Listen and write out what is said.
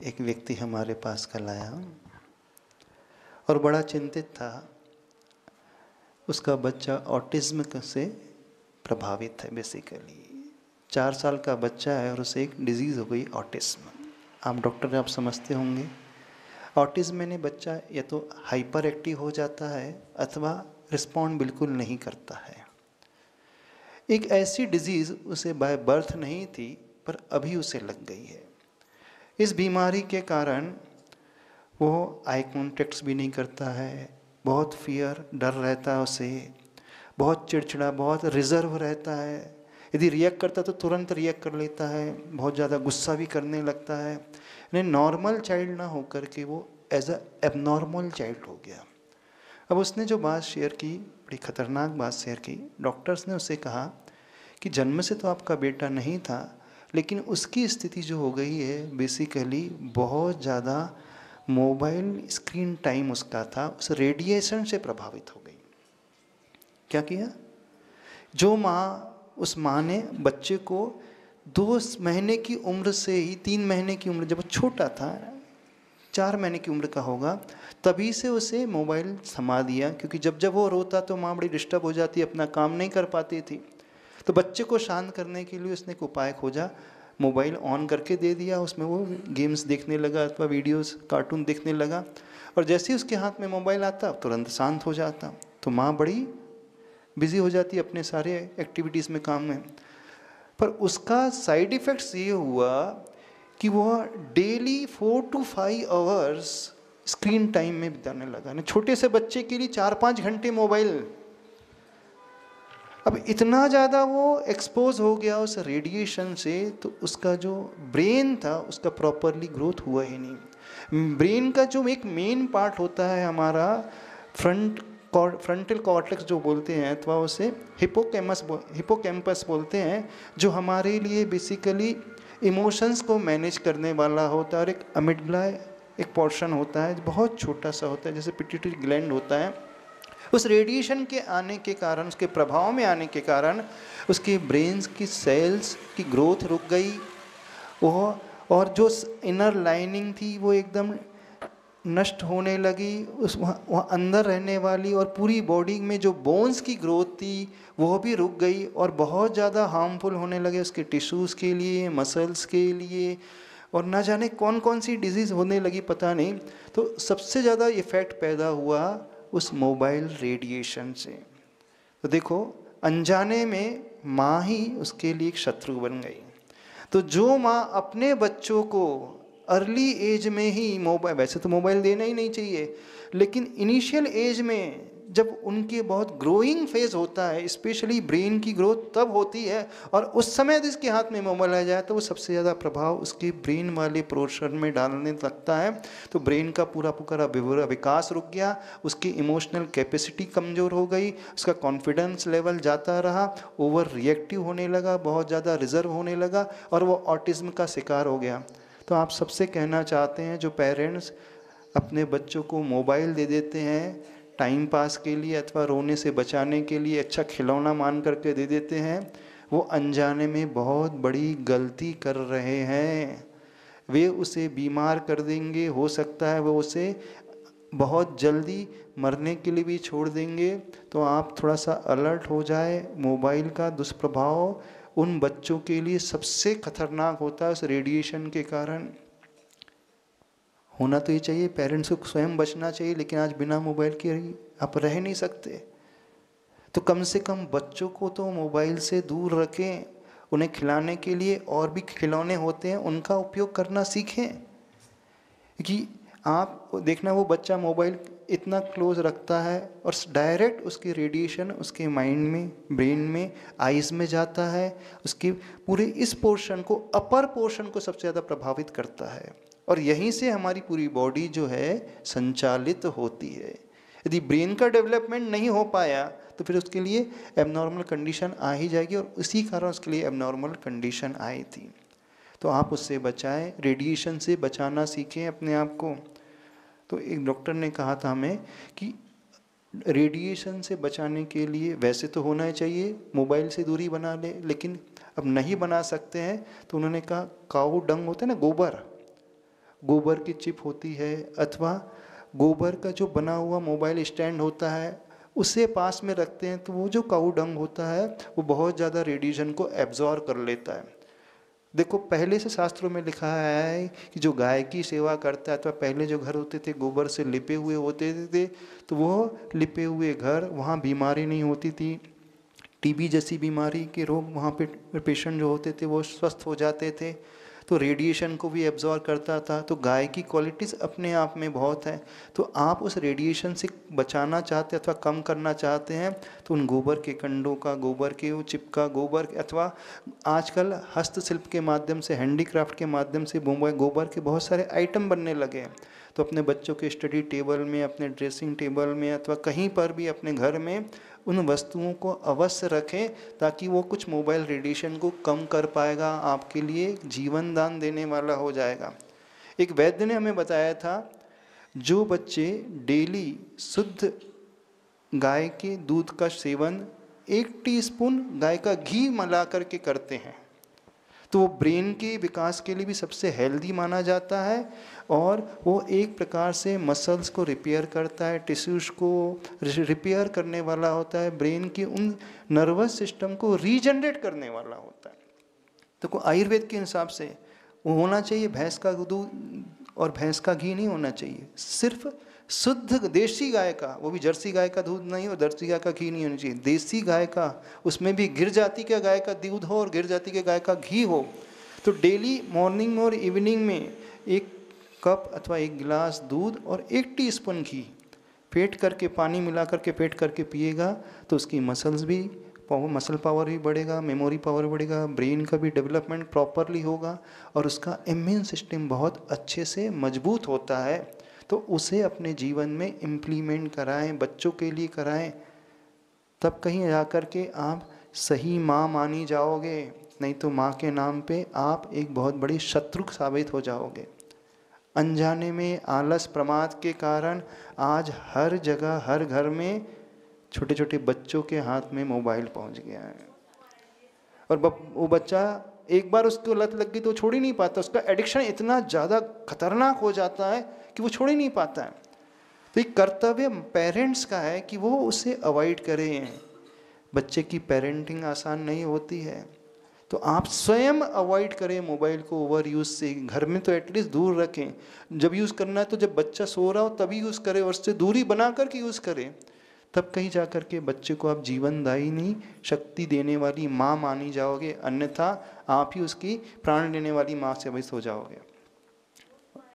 एक व्यक्ति हमारे पास कल आया और बड़ा चिंतित था। उसका बच्चा ऑटिज्म से प्रभावित है। बेसिकली 4 साल का बच्चा है और उसे एक डिजीज़ हो गई ऑटिज्म। आप डॉक्टर, आप समझते होंगे ऑटिज्म में बच्चा या तो हाइपर एक्टिव हो जाता है अथवा रिस्पॉन्ड बिल्कुल नहीं करता है। एक ऐसी डिजीज़ उसे बाय बर्थ नहीं थी पर अभी उसे लग गई है। इस बीमारी के कारण वो आई कॉन्टेक्ट्स भी नहीं करता है, बहुत फियर, डर रहता है उसे, बहुत चिड़चिड़ा, बहुत रिजर्व रहता है। यदि रिएक्ट करता तो तुरंत रिएक्ट कर लेता है, बहुत ज़्यादा गुस्सा भी करने लगता है। यानी नॉर्मल चाइल्ड ना होकर के वो एज अ एबनॉर्मल चाइल्ड हो गया। अब उसने जो बात शेयर की, बड़ी खतरनाक बात शेयर की। डॉक्टर्स ने उससे कहा कि जन्म से तो आपका बेटा नहीं था, लेकिन उसकी स्थिति जो हो गई है बेसिकली बहुत ज़्यादा मोबाइल स्क्रीन टाइम उसका था, उस रेडिएशन से प्रभावित हो गई। क्या किया? जो माँ, उस माँ ने बच्चे को 2 महीने की उम्र से ही, 3 महीने की उम्र, जब वो छोटा था, 4 महीने की उम्र का होगा, तभी से उसे मोबाइल थमा दिया। क्योंकि जब जब वो रोता तो माँ बड़ी डिस्टर्ब हो जाती, अपना काम नहीं कर पाती थी। तो बच्चे को शांत करने के लिए उसने एक उपाय खोजा, मोबाइल ऑन करके दे दिया। उसमें वो गेम्स देखने लगा अथवा वीडियोस, कार्टून देखने लगा, और जैसे ही उसके हाथ में मोबाइल आता तुरंत शांत हो जाता। तो माँ बड़ी बिजी हो जाती अपने सारे एक्टिविटीज़ में, काम में। पर उसका साइड इफ़ेक्ट्स ये हुआ कि वह daily 4 to 5 hours screen time में बिताने लगा। छोटे से बच्चे के लिए 4-5 घंटे मोबाइल। अब इतना ज़्यादा वो एक्सपोज हो गया उस रेडिएशन से, तो उसका जो ब्रेन था उसका प्रॉपरली ग्रोथ हुआ ही नहीं। ब्रेन का जो एक मेन पार्ट होता है हमारा, फ्रंटल कॉर्टेक्स जो बोलते हैं, अथवा उसे हिपोकैम्पस बोलते हैं, जो हमारे लिए बेसिकली इमोशंस को मैनेज करने वाला होता है। और एक अमिगडाला एक पोर्शन होता है, बहुत छोटा सा होता है, जैसे पिट्यूटरी ग्लैंड होता है। उस रेडिएशन के आने के कारण, उसके प्रभाव में आने के कारण उसके ब्रेन्स की सेल्स की ग्रोथ रुक गई। वो और जो इनर लाइनिंग थी वो एकदम नष्ट होने लगी। उस वहाँ अंदर रहने वाली और पूरी बॉडी में जो बोन्स की ग्रोथ थी वो भी रुक गई और बहुत ज़्यादा हार्मफुल होने लगे उसके टिश्यूज़ के लिए, मसल्स के लिए, और ना जाने कौन कौन सी डिजीज़ होने लगी, पता नहीं। तो सबसे ज़्यादा इफ़ेक्ट पैदा हुआ उस मोबाइल रेडिएशन से। तो देखो, अनजाने में माँ ही उसके लिए एक शत्रु बन गई। तो जो माँ अपने बच्चों को अर्ली एज में ही मोबाइल, वैसे तो मोबाइल देना ही नहीं चाहिए, लेकिन इनिशियल एज में जब उनके बहुत ग्रोइंग फेज होता है, स्पेशली ब्रेन की ग्रोथ तब होती है, और उस समय यदि इसके हाथ में मोबाइल आ जाए तो वो सबसे ज़्यादा प्रभाव उसके ब्रेन वाले पोर्शन में डालने लगता है। तो ब्रेन का पूरा विकास रुक गया, उसकी इमोशनल कैपेसिटी कमज़ोर हो गई, उसका कॉन्फिडेंस लेवल जाता रहा, ओवर रिएक्टिव होने लगा, बहुत ज़्यादा रिजर्व होने लगा, और वो ऑटिज्म का शिकार हो गया। तो आप सबसे कहना चाहते हैं, जो पेरेंट्स अपने बच्चों को मोबाइल दे देते हैं टाइम पास के लिए अथवा रोने से बचाने के लिए, अच्छा खिलौना मान करके दे देते हैं, वो अनजाने में बहुत बड़ी गलती कर रहे हैं। वे उसे बीमार कर देंगे, हो सकता है वो उसे बहुत जल्दी मरने के लिए भी छोड़ देंगे। तो आप थोड़ा सा अलर्ट हो जाए। मोबाइल का दुष्प्रभाव उन बच्चों के लिए सबसे खतरनाक होता है उस रेडिएशन के कारण। होना तो ये चाहिए, पेरेंट्स को स्वयं बचना चाहिए, लेकिन आज बिना मोबाइल के आप रह नहीं सकते। तो कम से कम बच्चों को तो मोबाइल से दूर रखें। उन्हें खिलाने के लिए और भी खिलौने होते हैं, उनका उपयोग करना सीखें। कि आप देखना, वो बच्चा मोबाइल इतना क्लोज रखता है और डायरेक्ट उसकी रेडिएशन उसके माइंड में, ब्रेन में, आइज़ में जाता है। उसकी पूरे इस पोर्शन को, अपर पोर्शन को सबसे ज़्यादा प्रभावित करता है, और यहीं से हमारी पूरी बॉडी जो है संचालित होती है। यदि ब्रेन का डेवलपमेंट नहीं हो पाया तो फिर उसके लिए एबनॉर्मल कंडीशन आ ही जाएगी, और उसी कारण उसके लिए एबनॉर्मल कंडीशन आई थी। तो आप उससे बचाएं, रेडिएशन से बचाना सीखें अपने आप को। तो एक डॉक्टर ने कहा था हमें कि रेडिएशन से बचाने के लिए वैसे तो होना ही चाहिए, मोबाइल से दूरी बना ले, लेकिन अब नहीं बना सकते हैं तो उन्होंने कहा काऊ डंग होता है ना, गोबर, गोबर की चिप होती है अथवा गोबर का जो बना हुआ मोबाइल स्टैंड होता है उसे पास में रखते हैं, तो वो जो काऊ डंग होता है वो बहुत ज़्यादा रेडिएशन को एब्जॉर्ब कर लेता है। देखो पहले से शास्त्रों में लिखा है कि जो गाय की सेवा करता है, अथवा पहले जो घर होते थे गोबर से लिपे हुए होते थे, तो वो लिपे हुए घर, वहाँ बीमारी नहीं होती थी। टीबी जैसी बीमारी के रोग वहाँ पे पेशेंट जो होते थे वो स्वस्थ हो जाते थे। तो रेडिएशन को भी एब्जॉर्ब करता था। तो गाय की क्वालिटीज़ अपने आप में बहुत है। तो आप उस रेडिएशन से बचाना चाहते हैं अथवा कम करना चाहते हैं तो उन गोबर के कंडों का, गोबर के वो चिपका गोबर, अथवा आजकल हस्तशिल्प के माध्यम से, हैंडीक्राफ्ट के माध्यम से गोबर के बहुत सारे आइटम बनने लगे हैं। तो अपने बच्चों के स्टडी टेबल में, अपने ड्रेसिंग टेबल में अथवा कहीं पर भी अपने घर में उन वस्तुओं को अवश्य रखें, ताकि वो कुछ मोबाइल रेडिएशन को कम कर पाएगा, आपके लिए जीवन दान देने वाला हो जाएगा। एक वैद्य ने हमें बताया था, जो बच्चे डेली शुद्ध गाय के दूध का सेवन 1 टीस्पून गाय का घी मिला करके करते हैं, तो वो ब्रेन के विकास के लिए भी सबसे हेल्दी माना जाता है, और वो एक प्रकार से मसल्स को रिपेयर करता है, टिश्यूज़ को रिपेयर करने वाला होता है, ब्रेन की उन नर्वस सिस्टम को रीजनरेट करने वाला होता है। तो आयुर्वेद के हिसाब से वो होना चाहिए भैंस का दूध और भैंस का घी नहीं होना चाहिए, सिर्फ शुद्ध देसी गाय का, वो भी जर्सी गाय का दूध नहीं हो, जर्सी गाय का घी नहीं होना चाहिए, देसी गाय का, उसमें भी गिर जाति के गाय का दूध हो और गिर जाति के गाय का घी हो। तो डेली मॉर्निंग और इवनिंग में 1 कप अथवा 1 गिलास दूध और 1 टीस्पून घी फेंट करके, पानी मिला करके फेंट करके पिएगा, तो उसकी मसल्स भी मसल पावर भी बढ़ेगा, मेमोरी पावर बढ़ेगा, ब्रेन का भी डेवलपमेंट प्रॉपरली होगा, और उसका इम्यून सिस्टम बहुत अच्छे से मजबूत होता है। तो उसे अपने जीवन में इम्प्लीमेंट कराएं, बच्चों के लिए कराएं, तब कहीं जाकर के आप सही माँ मानी जाओगे, नहीं तो माँ के नाम पे आप एक बहुत बड़ी शत्रु साबित हो जाओगे। अनजाने में, आलस, प्रमाद के कारण आज हर जगह, हर घर में छोटे छोटे बच्चों के हाथ में मोबाइल पहुंच गया है, और वो बच्चा एक बार उसको लत लग गई तो छोड़ ही नहीं पाता, उसका एडिक्शन इतना ज़्यादा खतरनाक हो जाता है कि वो छोड़ ही नहीं पाता है। तो एक कर्तव्य पेरेंट्स का है कि वो उसे अवॉइड करें। बच्चे की पेरेंटिंग आसान नहीं होती है, तो आप स्वयं अवॉइड करें मोबाइल को ओवर यूज़ से। घर में तो एटलीस्ट दूर रखें, जब यूज़ करना है तो जब बच्चा सो रहा हो तभी यूज़ करें, और उससे दूरी बना करके यूज़ करें, तब कहीं जा कर के बच्चे को आप जीवनदायिनी शक्ति देने वाली माँ मानी जाओगे, अन्यथा आप ही उसकी प्राण लेने वाली माँ से अवश्य हो जाओगे।